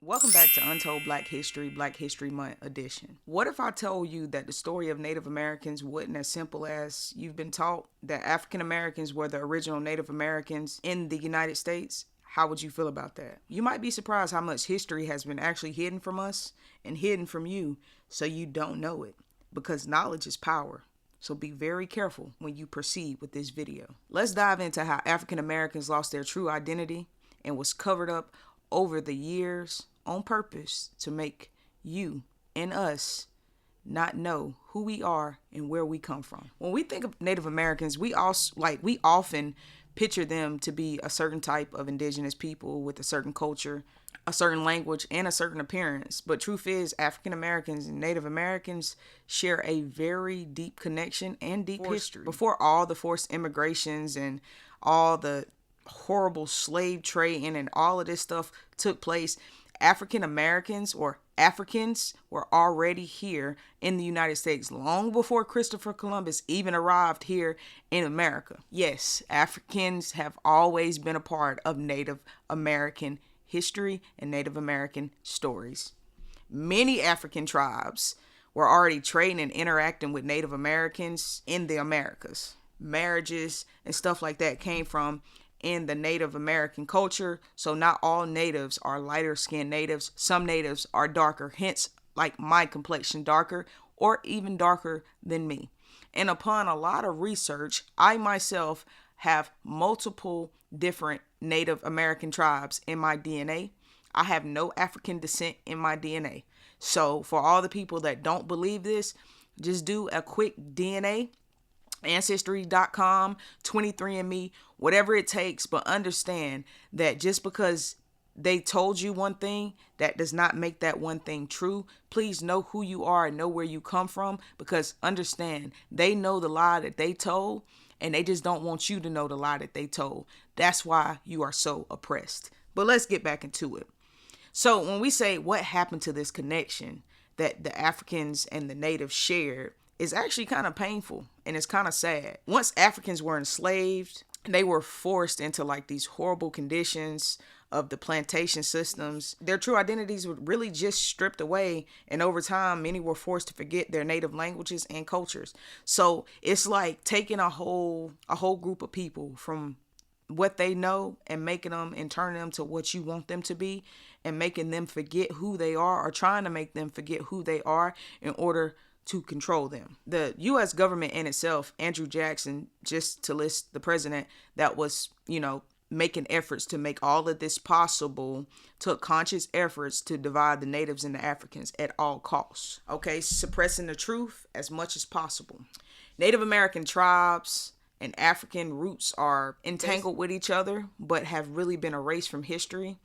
Welcome back to Untold Black History Month edition. What if I told you that the story of Native Americans wasn't as simple as you've been taught, that African Americans were the original Native Americans in the United States? How would you feel about that? You might be surprised how much history has been actually hidden from us and hidden from you so you don't know it, because knowledge is power. So be very careful when you proceed with this video. Let's dive into how African Americans lost their true identity and was covered up over the years on purpose to make you and us not know who we are and where we come from. When we think of Native Americans, we often picture them to be a certain type of indigenous people with a certain culture, a certain language, and a certain appearance. But truth is, African Americans and Native Americans share a very deep connection and deep history. Before all the forced immigrations and all the horrible slave trading and all of this stuff took place, African Americans or Africans were already here in the United States long before Christopher Columbus even arrived here in America. Yes, Africans have always been a part of Native American history and Native American stories. Many African tribes were already trading and interacting with Native Americans in the Americas. Marriages and stuff like that came from in the Native American culture. So not all natives are lighter skinned natives. Some natives are darker, hence like my complexion darker or even darker than me. And upon a lot of research, I myself have multiple different Native American tribes in my DNA. I have no African descent in my DNA. So for all the people that don't believe this, just do a quick DNA, ancestry.com, 23andMe, whatever it takes, but understand that just because they told you one thing, that does not make that one thing true. Please know who you are and know where you come from, because understand, they know the lie that they told and they just don't want you to know the lie that they told. That's why you are so oppressed. But let's get back into it. So when we say what happened to this connection that the Africans and the natives shared, is actually kind of painful and it's kind of sad. Once Africans were enslaved, they were forced into like these horrible conditions of the plantation systems. Their true identities were really just stripped away, and over time many were forced to forget their native languages and cultures. So it's like taking a whole group of people from what they know and making them and turning them to what you want them to be, and making them forget who they are, or trying to make them forget who they are in order to control them. The U.S. government in itself, Andrew Jackson, just to list the president that was, making efforts to make all of this possible, took conscious efforts to divide the natives and the Africans at all costs. Okay, suppressing the truth as much as possible. Native American tribes and African roots are entangled with each other, but have really been erased from history.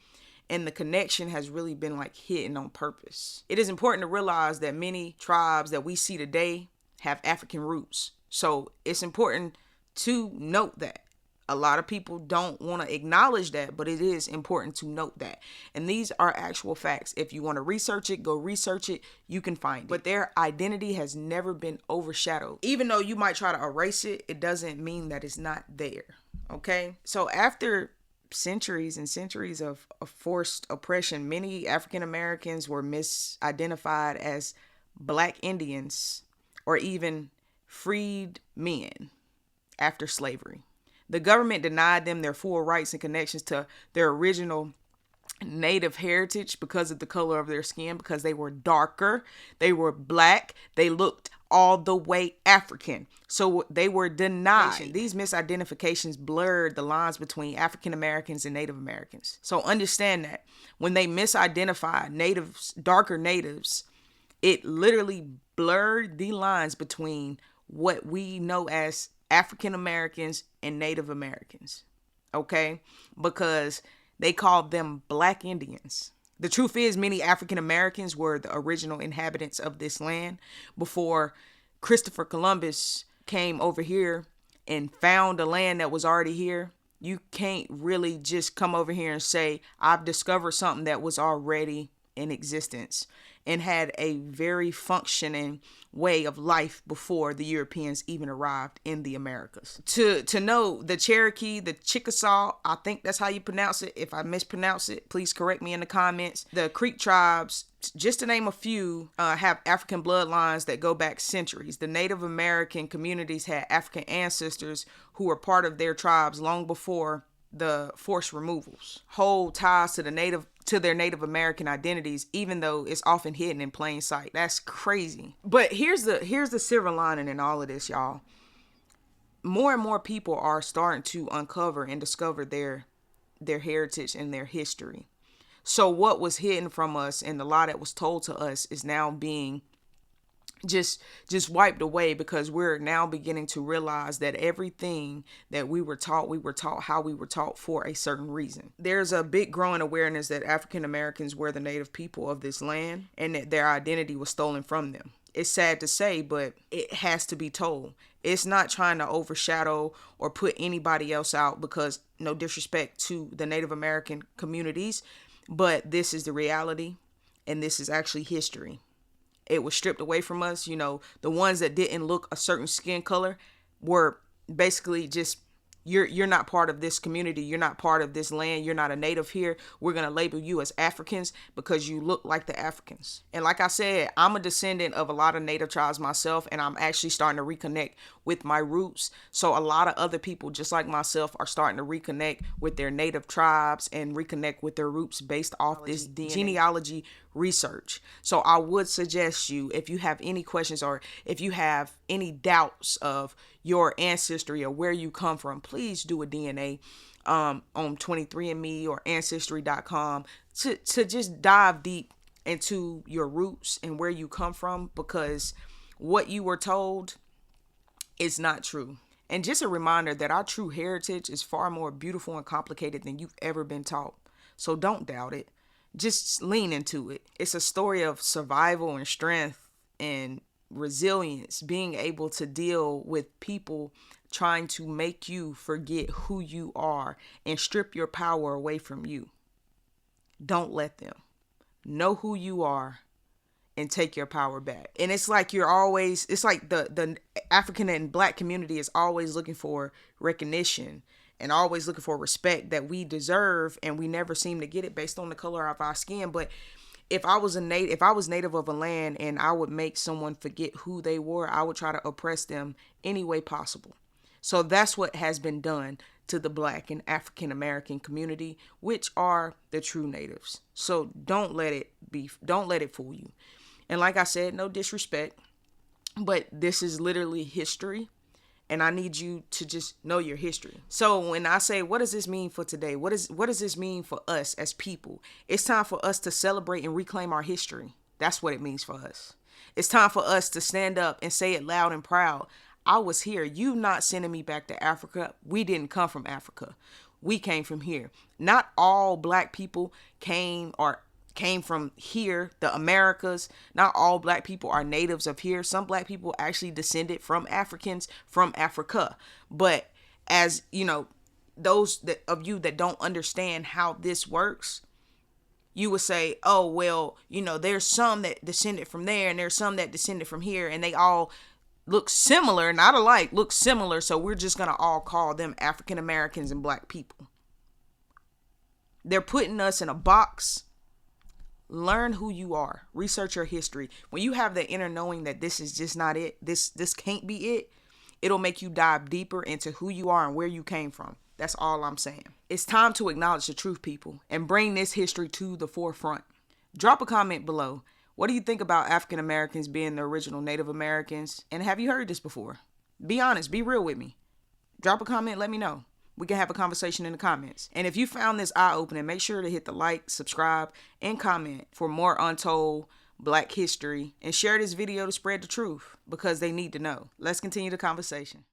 And the connection has really been like hidden on purpose. It is important to realize that many tribes that we see today have African roots. So it's important to note that. A lot of people don't want to acknowledge that, but it is important to note that. And these are actual facts. If you want to research it, go research it. You can find it. But their identity has never been overshadowed. Even though you might try to erase it, it doesn't mean that it's not there. Okay? So after centuries and centuries of forced oppression, many African Americans were misidentified as Black Indians or even freed men after slavery. The government denied them their full rights and connections to their original native heritage because of the color of their skin, because they were darker, they were Black, they looked all the way African. So they were denied. These misidentifications blurred the lines between African Americans and Native Americans. So understand that when they misidentified natives, darker natives, it literally blurred the lines between what we know as African Americans and Native Americans. Okay? Because they called them Black Indians. The truth is, many African Americans were the original inhabitants of this land before Christopher Columbus came over here and found a land that was already here. You can't really just come over here and say, I've discovered something that was already in existence and had a very functioning way of life before the Europeans even arrived in the Americas. To know the Cherokee, the Chickasaw, I think that's how you pronounce it. If I mispronounce it, please correct me in the comments. The Creek tribes, just to name a few, have African bloodlines that go back centuries. The Native American communities had African ancestors who were part of their tribes long before the forced removals. Hold ties to their Native American identities, even though it's often hidden in plain sight. That's crazy. But here's the silver lining in all of this, y'all. More and more people are starting to uncover and discover their heritage and their history. So what was hidden from us and the lie that was told to us is now being just wiped away, because we're now beginning to realize that everything that we were taught how we were taught for a certain reason. There's a big growing awareness that African Americans were the native people of this land and that their identity was stolen from them. It's sad to say, but it has to be told. It's not trying to overshadow or put anybody else out, because no disrespect to the Native American communities, but this is the reality and this is actually history. It was stripped away from us. You know, the ones that didn't look a certain skin color were basically just, you're not part of this community. You're not part of this land. You're not a native here. We're going to label you as Africans because you look like the Africans. And like I said, I'm a descendant of a lot of native tribes myself, and I'm actually starting to reconnect with my roots. So a lot of other people just like myself are starting to reconnect with their native tribes and reconnect with their roots based off this genealogy research. So I would suggest you, if you have any questions or if you have any doubts of your ancestry or where you come from, please do a DNA on 23andMe or ancestry.com to just dive deep into your roots and where you come from, because what you were told is not true. And just a reminder that our true heritage is far more beautiful and complicated than you've ever been taught. So don't doubt it. Just lean into it. It's a story of survival and strength and resilience, being able to deal with people trying to make you forget who you are and strip your power away from you. Don't let them. Know who you are and take your power back. And it's like it's like the African and Black community is always looking for recognition and always looking for respect that we deserve, and we never seem to get it based on the color of our skin. But if I was native of a land and I would make someone forget who they were, I would try to oppress them any way possible. So that's what has been done to the Black and African American community, which are the true natives. So don't let it fool you. And like I said, no disrespect, but this is literally history. And I need you to just know your history. So when I say, what does this mean for today? What does this mean for us as people? It's time for us to celebrate and reclaim our history. That's what it means for us. It's time for us to stand up and say it loud and proud. I was here. You not sending me back to Africa. We didn't come from Africa. We came from here. Not all Black people came from here, the Americas. Not all Black people are natives of here. Some Black people actually descended from Africans from Africa. But as you know, those of you that don't understand how this works, you would say, oh, well, there's some that descended from there and there's some that descended from here, and they all look similar, not alike, look similar. So we're just going to all call them African Americans and Black people. They're putting us in a box. Learn who you are. Research your history. When you have the inner knowing that this is just not it, this can't be it, it'll make you dive deeper into who you are and where you came from. That's all I'm saying. It's time to acknowledge the truth, people, and bring this history to the forefront. Drop a comment below. What do you think about African Americans being the original Native Americans? And have you heard this before? Be honest. Be real with me. Drop a comment. Let me know. We can have a conversation in the comments. And if you found this eye-opening, make sure to hit the like, subscribe, and comment for more Untold Black history. And share this video to spread the truth, because they need to know. Let's continue the conversation.